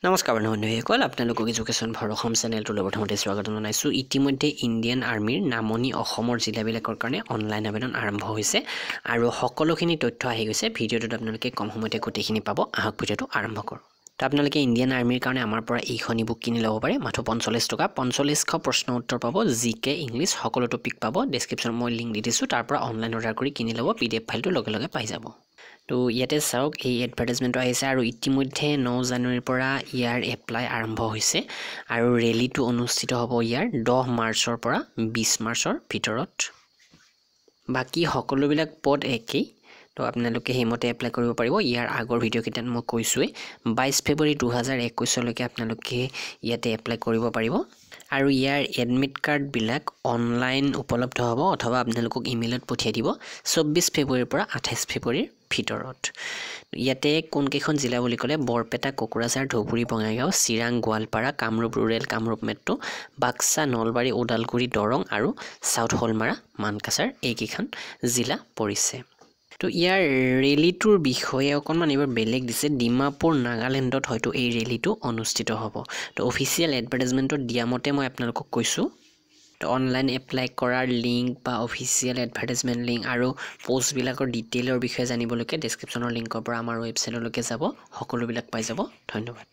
নমস্কাৰ বন্ধুসকল আপোনালোকক এডুকেশ্যন ফৰ অসম চেনেলটোলৈ প্ৰথমতে স্বাগত জনাইছোঁ। ইতিমধ্যে ইণ্ডিয়ান আৰ্মিৰ নামনি অসমৰ জিলাবিলাকৰ কাৰণে অনলাইন আবেদন আৰম্ভ হৈছে আৰু সকলোখিনি তথ্য আহি গৈছে। ভিডিঅ'টোত আপোনালোকে কম সময়তে গোটেইখিনি পাব। আহক ভিডিঅ'টো আৰম্ভ কৰোঁ। তো আপোনালোকে ইণ্ডিয়ান আৰ্মিৰ কাৰণে আমাৰ পৰা এইখন ইবুক কিনি ল'ব পাৰে মাত্ৰ 45 টকা। 4500 প্ৰশ্ন উত্তৰ পাব, জিকে ইংলিছ সকলো টপিক পাব। ডেছক্ৰিপশ্যনত মই লিংক দি দিছোঁ, তাৰ পৰা অনলাইন অৰ্ডাৰ কৰি কিনি ল'ব। PDF ফাইলটো লগে লগে পাই যাব। তো ইয়াতে চাওক, এই এডভাৰটাইজমেণ্টটো আহিছে আৰু ইতিমধ্যে 9 জানুৱাৰীৰ পৰা ইয়াৰ এপ্লাই আৰম্ভ হৈছে আৰু ৰেলীটো অনুষ্ঠিত হ'ব ইয়াৰ 10 মাৰ্চৰ পৰা 20 মাৰ্চৰ ভিতৰত। বাকী সকলোবিলাক পদ একেই, তো আপোনালোকে সেইমতে এপ্লাই কৰিব পাৰিব। ইয়াৰ আগৰ ভিডিঅ'কেইটাত মই কৈছোঁৱেই 22 ফেব্ৰুৱাৰী 2021লৈকে আপোনালোকে ইয়াতে এপ্লাই কৰিব পাৰিব আৰু ইয়াৰ এডমিট কাৰ্ডবিলাক অনলাইন উপলব্ধ হ'ব অথবা আপোনালোকক ইমেইলত পঠিয়াই দিব 24 ফেব্ৰুৱাৰীৰ পৰা 28 ফেব্ৰুৱাৰীৰ ভিতৰত। ইয়াতে কোনকেইখন জিলা বুলি ক'লে বৰপেটা, কোকৰাঝাৰ, ধুবুৰী, বঙাইগাঁও, চিৰাং, গোৱালপাৰা, কামৰূপ ৰুৰেল, কামৰূপ মেট্ৰ', বাক্সা, নলবাৰী, ওদালগুৰি, দৰং আৰু চাউথ হলমাৰা, মানকাছাৰ এইকেইখন জিলা পৰিছে। তো ইয়াৰ ৰেলীটোৰ বিষয়ে অকণমান এইবাৰ বেলেগ দিছে। ডিমাপুৰ, নাগালেণ্ডত হয়তো এই ৰেলীটো অনুষ্ঠিত হ'ব। তো অফিচিয়েল এডভাৰটাইজমেণ্টত দিয়া মতে মই আপোনালোকক কৈছোঁ। তো অনলাইন এপ্লাই কৰাৰ লিংক বা অফিচিয়েল এডভাৰটাইজমেণ্ট লিংক আৰু পোষ্টবিলাকৰ ডিটেইলৰ বিষয়ে জানিবলৈকে ডেছক্ৰিপশ্যনৰ লিংকৰ পৰা আমাৰ ৱেবছাইটলৈকে যাব, সকলোবিলাক পাই যাব। ধন্যবাদ।